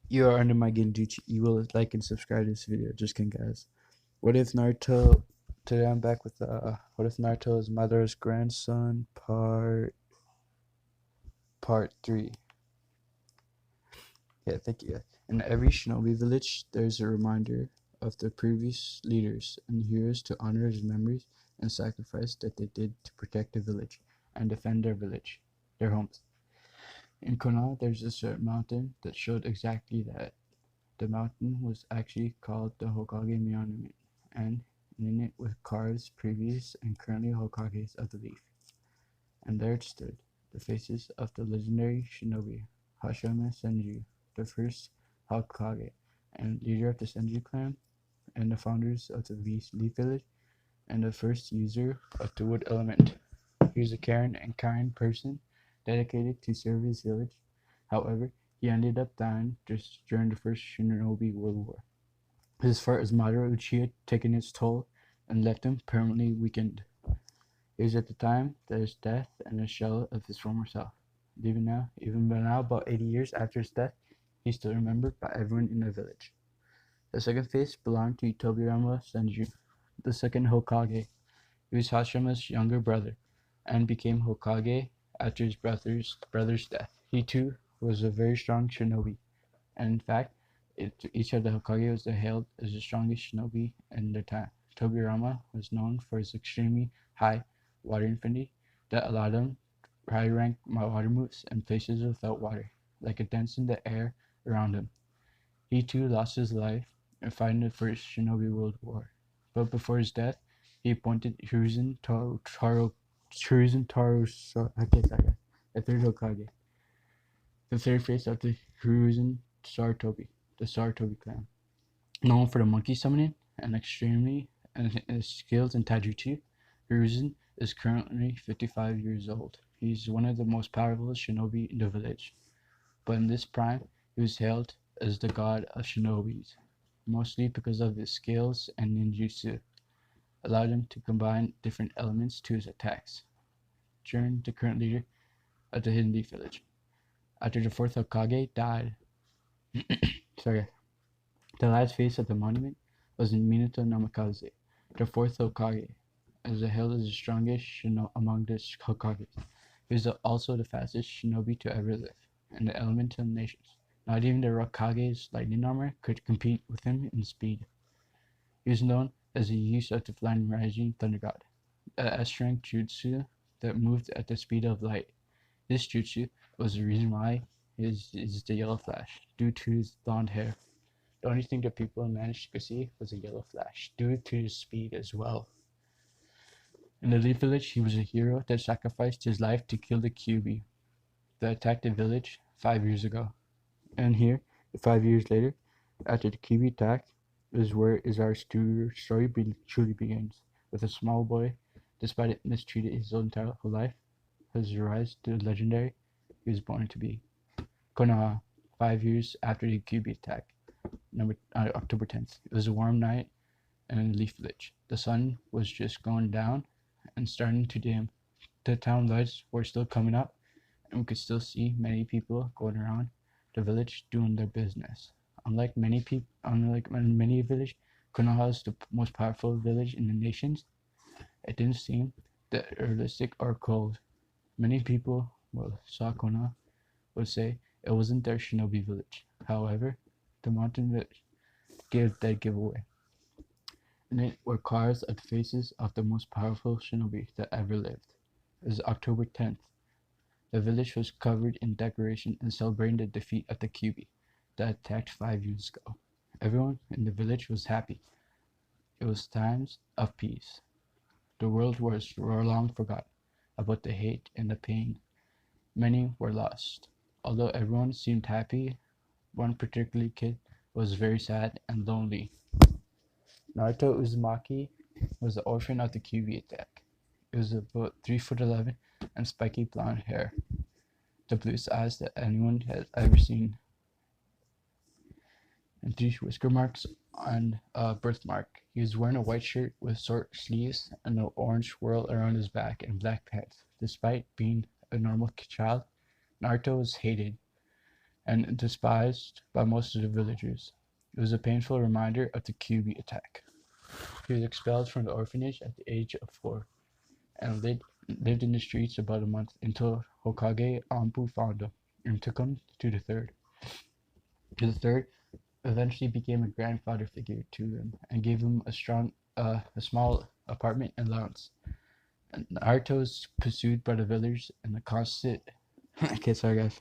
You are under my Genjutsu. You will like and subscribe to this video. Just kidding, guys. What if Naruto? Today I'm back with What if Naruto is Madara's grandson? Part three. Yeah, thank you. In every shinobi village, there's a reminder of the previous leaders and heroes to honor his memories and sacrifice that they did to protect the village and defend their homes. In Konoha, there's a certain mountain that showed exactly that. The mountain was actually called the Hokage Monument, and in it were carved previous and currently Hokages of the Leaf. And there stood the faces of the legendary shinobi Hashirama Senju, the first Hokage and leader of the Senju clan, and the founders of the Leaf Village, and the first user of the wood element. He was a caring and kind person, dedicated to serve his village. However, he ended up dying just during the First Shinobi World War. His fate as Madara Uchiha taken its toll and left him permanently weakened. It was at the time that his death and a shell of his former self. Even now, about 80 years after his death, he's still remembered by everyone in the village. The second face belonged to Tobirama Senju, the second Hokage. He was Hashirama's younger brother, and became Hokage after his brother's death. He too was a very strong shinobi, and in fact, each of the Hokage was hailed as the strongest shinobi in their time. Tobirama was known for his extremely high water infinity that allowed him high rank water moves in places without water, like a dance in the air around him. He too lost his life in fighting the First Shinobi World War, but before his death, he appointed Hiruzen Taro, the third Hokage, the third face of the Hiruzen Sarutobi, the Sarutobi clan. Known for the monkey summoning and extremely skills in taijutsu, Hiruzen is currently 55 years old. He's one of the most powerful shinobi in the village, but in this prime, he was hailed as the god of shinobis, mostly because of his skills and ninjutsu, allowed him to combine different elements to his attacks. During the current leader of the Hidden Leaf Village, after the fourth Hokage died, sorry, the last face of the monument was in Minato Namikaze, the fourth Hokage, as hailed as the strongest among the Hokages. He was also the fastest shinobi to ever live in the elemental nations. Not even the Rokage's lightning armor could compete with him in speed. He was known as the use of the flying rising thunder god, a strength jutsu that moved at the speed of light. This jutsu was the reason why he is the yellow flash, due to his blonde hair. The only thing that people managed to see was a yellow flash, due to his speed as well. In the Leaf Village, he was a hero that sacrificed his life to kill the QB that attacked the village 5 years ago. And here, 5 years later, after the QB attack, is where our story truly begins. With a small boy, despite it mistreated his entire life, has rise to the legendary he was born to be. Konoha, 5 years after the QB attack, October 10th. It was a warm night in Leaf Village. The sun was just going down and starting to dim. The town lights were still coming up, and we could still see many people going around the village doing their business. Unlike many village, Konoha is the most powerful village in the nations. It didn't seem that realistic or cold. Many people, saw Konoha would say it wasn't their shinobi village. However, the mountain village gave that giveaway. In it were carved of the faces of the most powerful shinobi that ever lived. It was October 10th. The village was covered in decoration and celebrating the defeat of the Kyubi that attacked 5 years ago. Everyone in the village was happy. It was times of peace. The world was long forgotten about the hate and the pain. Many were lost. Although everyone seemed happy, one particular kid was very sad and lonely. Naruto Uzumaki was the orphan of the Kyubi attack. It was about 3'11" and spiky blonde hair, the bluest eyes that anyone had ever seen, and 3 whisker marks on a birthmark. He was wearing a white shirt with short sleeves and an orange swirl around his back and black pants. Despite being a normal child, Naruto was hated and despised by most of the villagers. It was a painful reminder of the QB attack. He was expelled from the orphanage at the age of 4 and lived in the streets about a month until Hokage Anpu found him and took him to the third. The third eventually became a grandfather figure to him and gave him a small apartment and allowance. And Naruto was pursued by the villagers and the constant okay, sorry guys.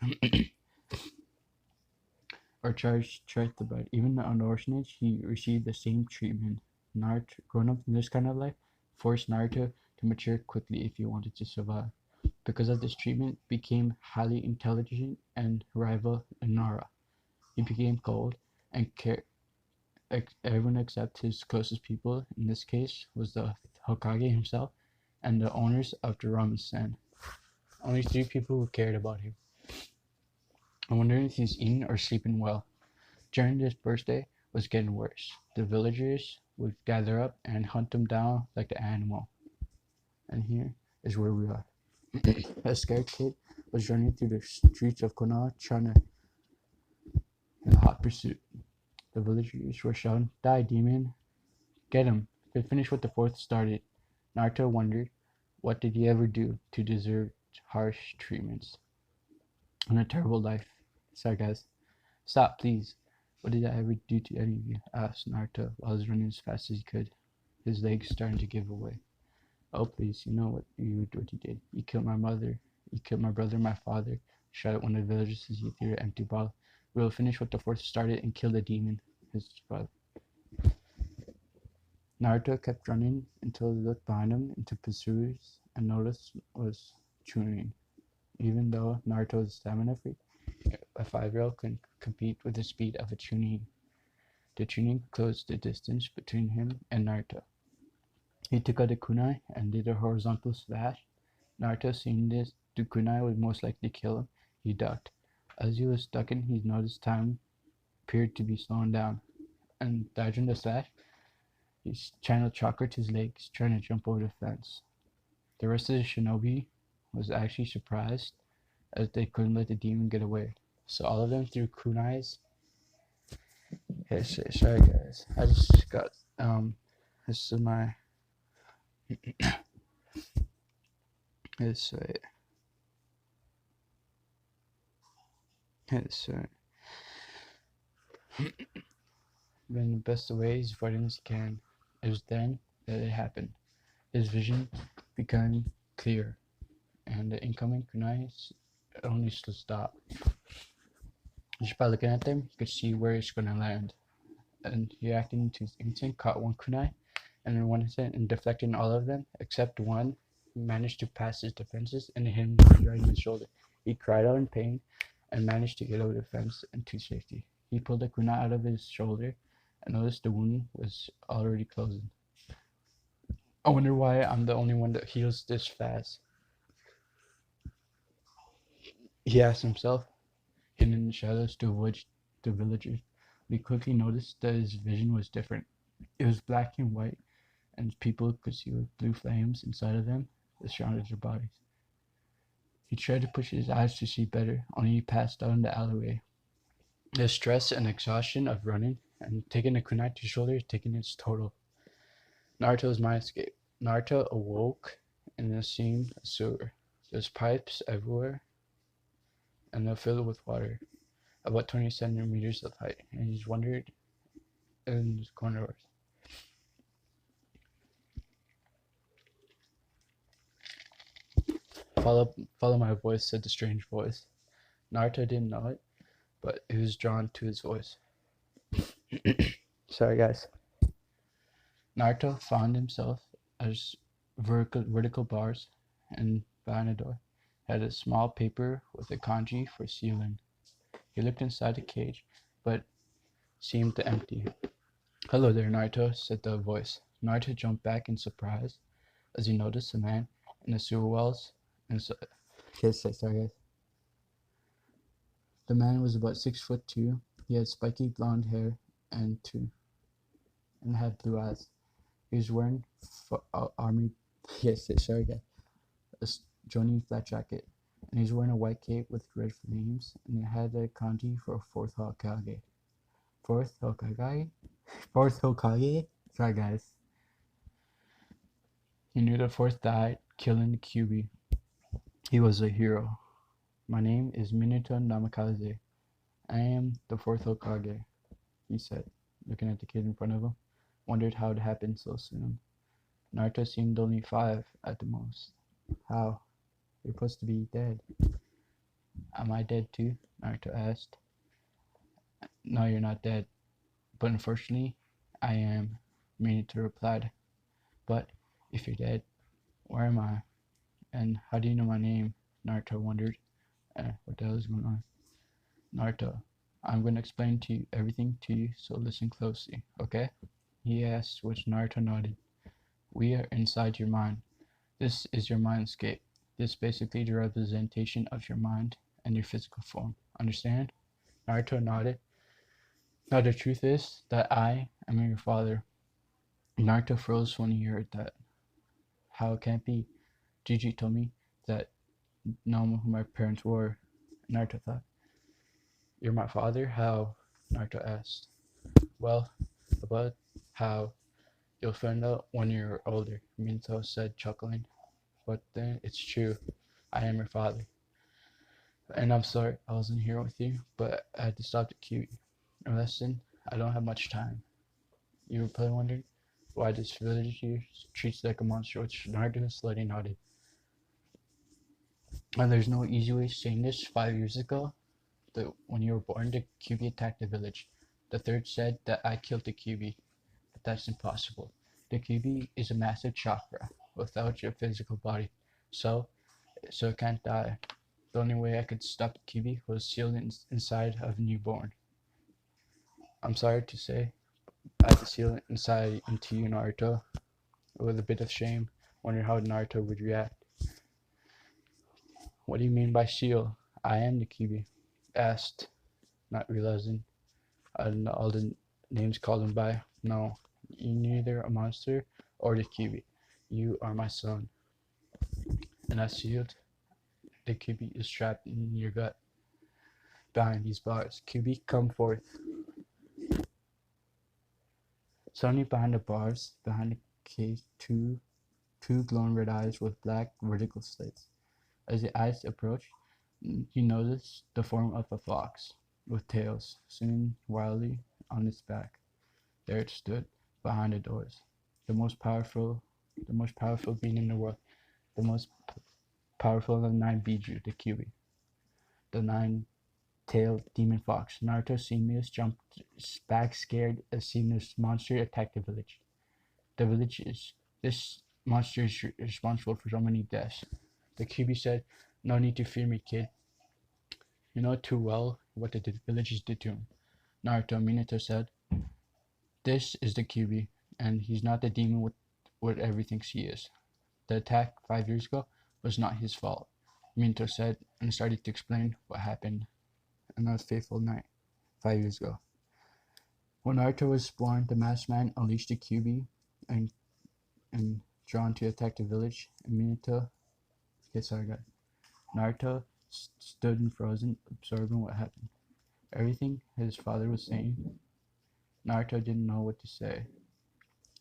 or charged about it. Even on the orphanage, he received the same treatment. Naruto, growing up in this kind of life, forced Naruto to mature quickly if he wanted to survive. Because of this treatment, became highly intelligent and rival Nara. He became cold and everyone except his closest people. In this case, was the Hokage himself and the owners of the ramen stand. Only 3 people who cared about him. I'm wondering if he's eating or sleeping well. During this birthday was getting worse. The villagers would gather up and hunt him down like the animal. And here is where we are. A scared kid was running through the streets of Konoha, China in hot pursuit. The villagers were shouting, "Die, demon! Get him! Finish what the fourth started." Naruto wondered, what did he ever do to deserve harsh treatments and a terrible life? Sorry, guys. Stop, please. What did I ever do to any of you? Asked Naruto while he was running as fast as he could, his legs starting to give away. Oh, please, you know what you did. You killed my mother. You killed my brother, my father. Shot at one of the villagers as he threw an empty bottle. We'll finish what the fourth started and kill the demon, his father. Naruto kept running until he looked behind him into pursuers and noticed was Chunin. Even though Naruto was a stamina freak, a 5-year-old couldn't compete with the speed of a Chunin. The Chunin closed the distance between him and Naruto. He took out a kunai and did a horizontal slash. Naruto, seeing this, the kunai would most likely kill him. He ducked. As he was ducking, he noticed time appeared to be slowing down, and dodging the slash, he channeled chakra to his legs, trying to jump over the fence. The rest of the shinobi was actually surprised as they couldn't let the demon get away. So all of them threw kunais. Hey, sorry guys. I just got this is my this in the best of ways fighting as he can. It was then that it happened. His vision became clear, and the incoming kunais only stopped. Just by looking at them, he could see where it's going to land. And he acted into his instinct, caught one kunai, and in one instant, and deflecting all of them, except one, he managed to pass his defenses and hit him right in the shoulder. He cried out in pain and managed to get over the fence and to safety. He pulled the kunai out of his shoulder and noticed the wound was already closing. I wonder why I'm the only one that heals this fast. He asked himself, hidden in the shadows to avoid the villagers. But he quickly noticed that his vision was different. It was black and white, and people could see blue flames inside of them that surrounded their bodies. He tried to push his eyes to see better, only he passed out in the alleyway. The stress and exhaustion of running and taking the kunai to his shoulder taking its total. Naruto's mind escaped. Naruto awoke in a seemed sewer. There's pipes everywhere, and they're filled with water, about 20 centimeters of height, and he's wondered in the corners. Follow my voice, said the strange voice. Naruto didn't know it, but he was drawn to his voice. Sorry, guys. Naruto found himself as vertical bars, and behind a door had a small paper with a kanji for sealing. He looked inside the cage, but seemed empty. "Hello there, Naruto," said the voice. Naruto jumped back in surprise as he noticed a man in the sewer walls. Sorry, guys. The man was about 6'2". He had spiky blonde hair and had blue eyes. He was wearing army. Sorry, guys. A Johnny flat jacket and he's wearing a white cape with red flames, and it had a kanji for fourth Hokage. Fourth Hokage? Fourth Hokage? Sorry, guys. He knew the fourth died, killing the Kyuubi. He was a hero. My name is Minato Namikaze. I am the fourth Hokage, he said, looking at the kid in front of him. Wondered how it happened so soon. Naruto seemed only 5 at the most. How? You're supposed to be dead. Am I dead too? Naruto asked. No, you're not dead. But unfortunately, I am, Minato replied. But if you're dead, where am I? And how do you know my name? Naruto wondered. What the hell is going on? Naruto, I'm going to explain to you everything to you, so listen closely, okay? He asked, which Naruto nodded. We are inside your mind. This is your mindscape. This is basically the representation of your mind and your physical form. Understand? Naruto nodded. Now the truth is that I am your father. Naruto froze when he heard that. How it can't be? Gigi told me that know who my parents were. Naruto thought. You're my father? How? Naruto asked. Well, about how you'll find out when you're older, Minato said, chuckling. But then it's true. I am your father. And I'm sorry I wasn't here with you, but I had to stop the queue. And listen, I don't have much time. You were probably wondering why this village here treats you like a monster, which Naruto slowly nodded. And there's no easy way of saying this. 5 years ago, when you were born, the Kyuubi attacked the village. The third said that I killed the Kyuubi, but that's impossible. The Kyuubi is a massive chakra without your physical body, so it can't die. The only way I could stop the Kyuubi was sealed inside of a newborn. I'm sorry to say, I had to seal it inside into you, Naruto, with a bit of shame, wondering how Naruto would react. What do you mean by seal? I am the Kyuubi, asked, not realizing all the names called him by. No, you're neither a monster or the Kyuubi. You are my son. And I sealed. The Kyuubi is trapped in your gut. Behind these bars. Kyuubi, come forth. Suddenly behind the bars, behind the cage, two glowing red eyes with black vertical slits. As the eyes approached, you noticed the form of a fox, with tails swinging wildly on its back. There it stood, behind the doors. The most powerful being in the world. The most powerful of the 9 Biju, the Kyuubi. The 9-tailed demon fox. Naruto seeing this jumped back scared as seeing this monster attack the village. This monster is responsible for so many deaths. The Kyuubi said, no need to fear me, kid. You know too well what the villagers did to him. Naruto, Minato said, this is the Kyuubi, and he's not the demon what everyone thinks he is. The attack 5 years ago was not his fault, Minato said, and started to explain what happened on that fateful night 5 years ago. When Naruto was born, the masked man unleashed the Kyuubi and drawn to attack the village, and Minato, Naruto stood and frozen, absorbing what happened. Everything his father was saying, Naruto didn't know what to say.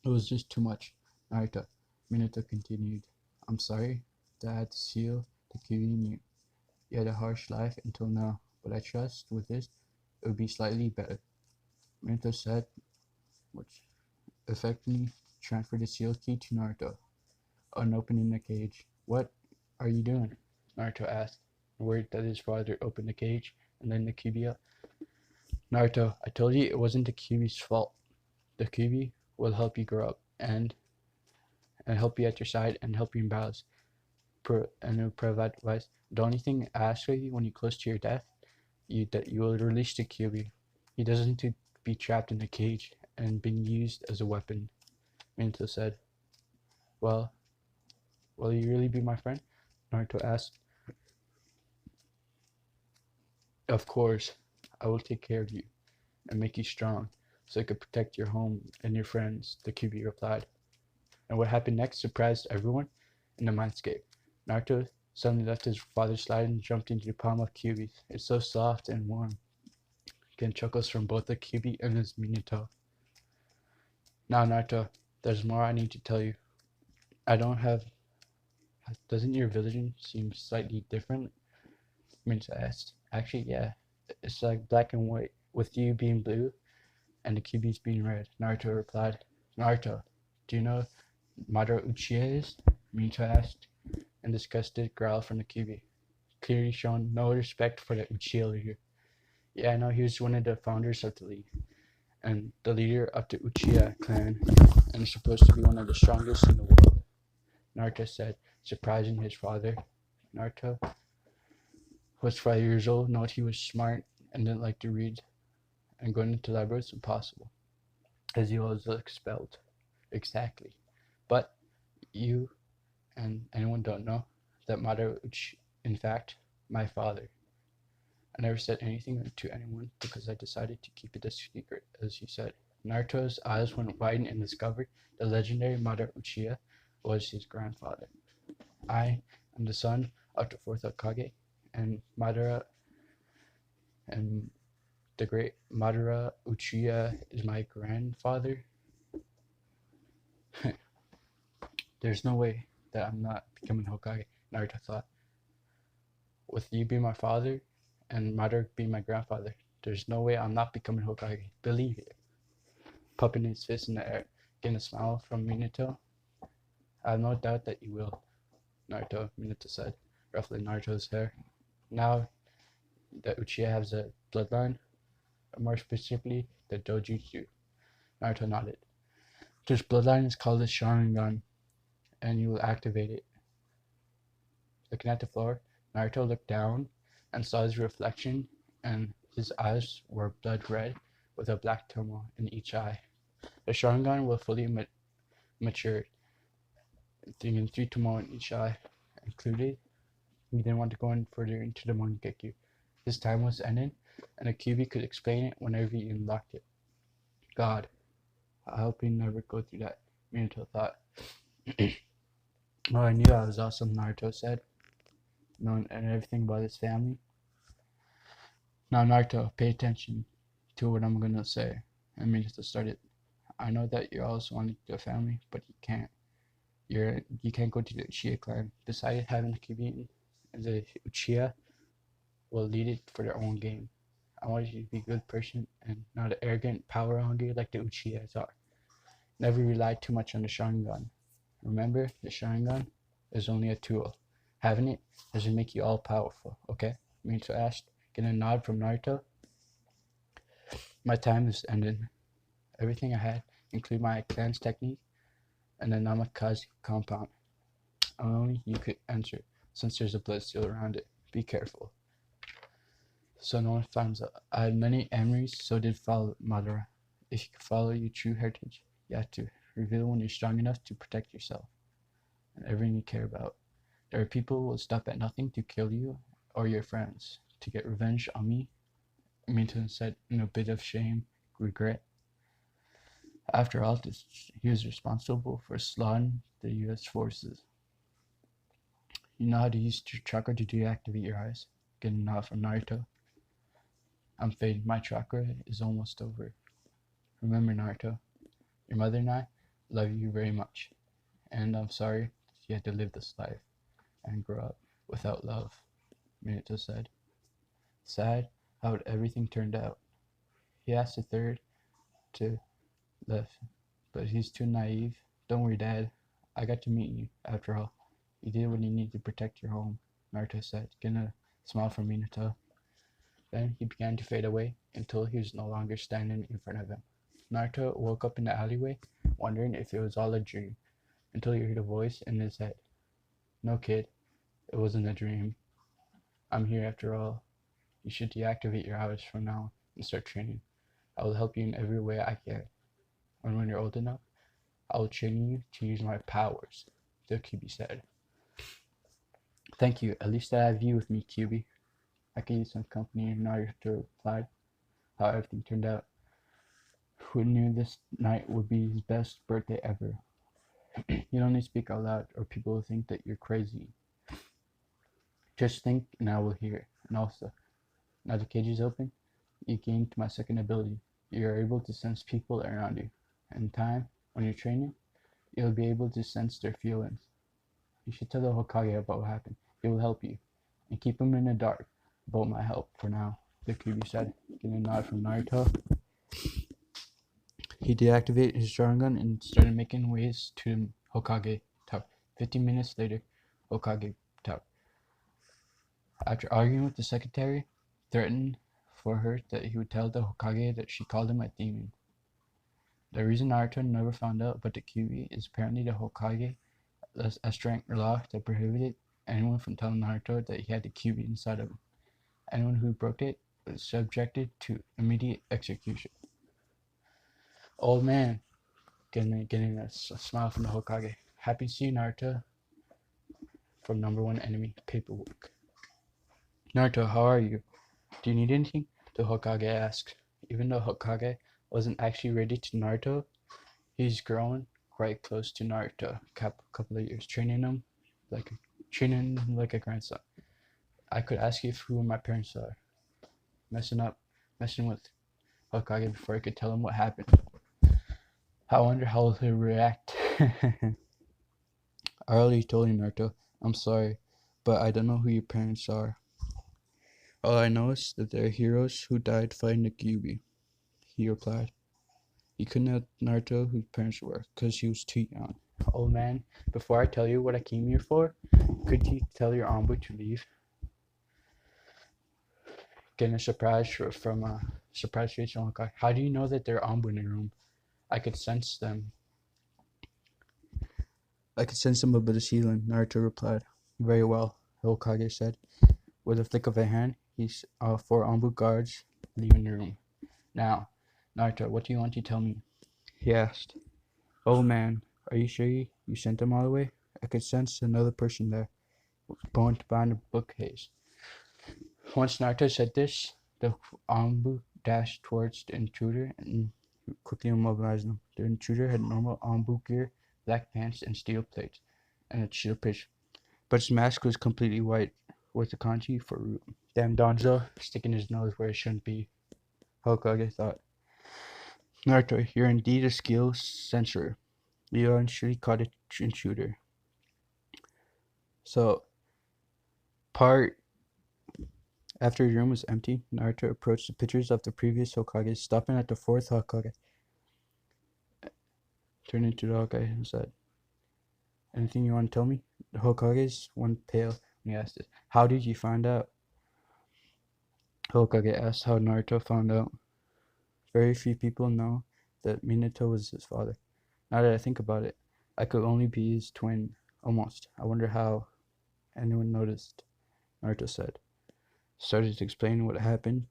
It was just too much. Naruto, Minato continued. I'm sorry that I had to seal the Kyuubi in you. You had a harsh life until now, but I trust with this, it would be slightly better. Minato said, which effectively transferred the seal key to Naruto, unopening the cage. What are you doing? Naruto asked, worried that his father opened the cage and then the Kyuubi up. Naruto, I told you it wasn't the Kyuubi's fault. The Kyuubi will help you grow up and help you at your side and help you in battles and provide advice. The only thing I ask of you when you're close to your death, that you will release the Kyuubi. He doesn't need to be trapped in a cage and being used as a weapon. Minato said. Well, will you really be my friend? Naruto asked. Of course, I will take care of you and make you strong so I could protect your home and your friends, the Kyuubi replied. And what happened next surprised everyone in the mindscape. Naruto suddenly left his father's side and jumped into the palm of Kyuubi. It's so soft and warm. Again chuckles from both the Kyuubi and his Minato. Now, Naruto, there's more I need to tell you. I don't have. Doesn't your vision seem slightly different? Minato asked. Actually, yeah. It's like black and white, with you being blue and the Kyuubi's being red. Naruto replied. Naruto, do you know Madara Uchiha is? Minato asked, and disgusted growl from the Kyuubi, clearly showing no respect for the Uchiha leader. Yeah, I know he was one of the founders of the league, and the leader of the Uchiha clan, and is supposed to be one of the strongest in the world, Naruto said, surprising his father. Naruto was 5 years old, noted he was smart, and didn't like to read, and going into the library was impossible, as he was expelled. Exactly. But you and anyone don't know that Madara Uchiha, in fact, my father. I never said anything to anyone because I decided to keep it a secret, as he said. Naruto's eyes went wide and discovered the legendary Madara Uchiha was his grandfather. I am the son of the fourth Hokage, and Madara and the great Madara Uchiha is my grandfather. There's no way that I'm not becoming Hokage, Naruto thought. With you being my father and Madara being my grandfather, there's no way I'm not becoming Hokage. Believe it. Pumping his fist in the air, getting a smile from Minato. I have no doubt that you will, Naruto, Minato said, ruffling Naruto's hair. Now that Uchiha has a bloodline, or more specifically, the Dojutsu, Naruto nodded. This bloodline is called the Sharingan, and you will activate it. Looking at the floor, Naruto looked down and saw his reflection, and his eyes were blood red with a black tumor in each eye. The Sharingan will fully mature, thinking 3 tumor in each eye included. He didn't want to go in further into the Mangekyo. His time was ending, and the Kyuubi could explain it whenever he unlocked it. God, I hope he never go through that, Minato thought. Oh, I knew I was awesome, Naruto said, knowing everything about his family. Now, Naruto, pay attention to what I'm gonna say. And Minato started. I know that you also want a family, but you can't. You can't go to the Uchiha clan. Besides having a Kyuubi, the Uchiha will lead it for their own game. I want you to be a good person and not an arrogant, power hungry like the Uchihas are. Never rely too much on the Sharingan. Remember, the Sharingan is only a tool. Having it doesn't make you all powerful, okay? Minato asked, getting a nod from Naruto. My time is ending. Everything I had, including my advanced technique and the Namikaze compound. Only you could enter, since there's a blood seal around it. Be careful. So no one finds out. I had many enemies, so did Madara. If you could follow your true heritage, you have to reveal when you're strong enough to protect yourself and everything you care about. There are people who will stop at nothing to kill you or your friends to get revenge on me, Minton said in a bit of shame, regret. After all this, he was responsible for slaughtering the US forces. You know how to use your chakra to deactivate your eyes? Getting a nod from Naruto. I'm fading. My chakra is almost over. Remember, Naruto, your mother and I love you very much, and I'm sorry you had to live this life and grow up without love, Minato said. Sad how everything turned out. He asked the third to left, but he's too naive. Don't worry, Dad. I got to meet you, after all. You did what you needed to protect your home, Naruto said, getting a smile from Minato. Then he began to fade away until he was no longer standing in front of him. Naruto woke up in the alleyway, wondering if it was all a dream, until he heard a voice in his head. No, kid, it wasn't a dream. I'm here after all. You should deactivate your hours from now and start training. I will help you in every way I can. And when you're old enough, I will train you to use my powers, the Kyuubi said. Thank you. At least I have you with me, Kyuubi. I can use some company, and Naruto replied how everything turned out. Who knew this night would be his best birthday ever? You don't need to speak out loud, or people will think that you're crazy. Just think and I will hear it. And also, now the cage is open, you gained my second ability. You are able to sense people around you. In time, when you're training, you'll be able to sense their feelings. You should tell the Hokage about what happened. He will help you. And keep him in the dark about my help for now, the Kyuubi said, getting a nod from Naruto. He deactivated his Sharingan and started making ways to Hokage Tower. 15 minutes later, Hokage Tower. After arguing with the secretary, threatened for her that he would tell the Hokage that she called him a demon. The reason Naruto never found out about the Kyuubi is apparently the Hokage has a strict law that prohibited anyone from telling Naruto that he had the Kyuubi inside of him. Anyone who broke it was subjected to immediate execution. Old man, getting a smile from the Hokage. Happy to see you, Naruto. From number one enemy, paperwork. Naruto, how are you? Do you need anything? The Hokage asked. Even though Hokage wasn't actually ready to Naruto, he's grown quite close to Naruto. Couple of years, training him like a grandson. I could ask you who my parents are. Messing with Hokage before I could tell him what happened. I wonder how he'll react. I already told you, Naruto. I'm sorry, but I don't know who your parents are. All I know is that they're heroes who died fighting the Kyuubi, he replied. He couldn't tell Naruto whose parents were, because he was too young. Old man, before I tell you what I came here for, could you tell your envoy to leave? Getting a surprise from a surprise face from Hokage. How do you know that they're envoy in the room? I could sense them. I could sense them above the ceiling, Naruto replied. Very well, Hokage said. With a flick of a hand, he saw 4 envoy guards leaving the room. Now, Naruto, what do you want to tell me? He asked. Oh man, are you sure you sent them all the way? I could sense another person there, behind a bookcase. Once Naruto said this, the Anbu dashed towards the intruder and quickly immobilized him. The intruder had normal Anbu gear, black pants, and steel plates, and a shield pitch. But his mask was completely white, with the kanji for root. Damn Donzo, sticking his nose where it shouldn't be, Hokage thought. Naruto, you're indeed a skilled censorer. You eventually caught an intruder. So, after the room was empty, Naruto approached the pictures of the previous Hokage, stopping at the 4th Hokage. Turning to the Hokage and said, anything you want to tell me? The Hokage's went pale when he asked it. How did you find out? Hokage asked how Naruto found out. Very few people know that Minato was his father. Now that I think about it, I could only be his twin. Almost. I wonder how anyone noticed, Naruto said. Started to explain what happened,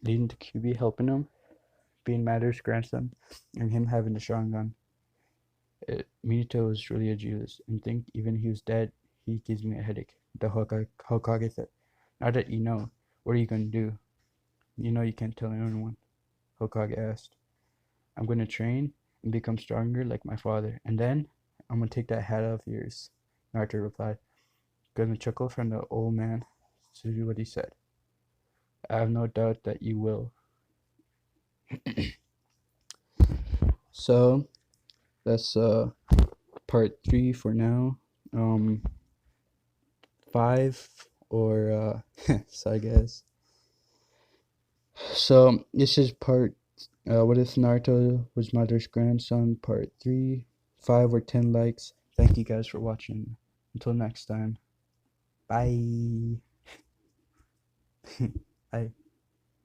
leading to Kyuubi helping him, being Madara's grandson, and him having the Sharingan. Minato was really a genius, and think even he was dead, he gives me a headache, the Hokage said. Now that you know, what are you going to do? You know you can't tell anyone, Hokage asked. I'm going to train and become stronger like my father, and then I'm going to take that hat off yours, Naruto replied. Gonna chuckle from the old man to do what he said. I have no doubt that you will. So, that's part 3 for now. 5 or so I guess. So this is part what if Naruto was Madara's grandson, part 3. 5 or 10 likes. Thank you guys for watching. Until next time. Bye. Bye.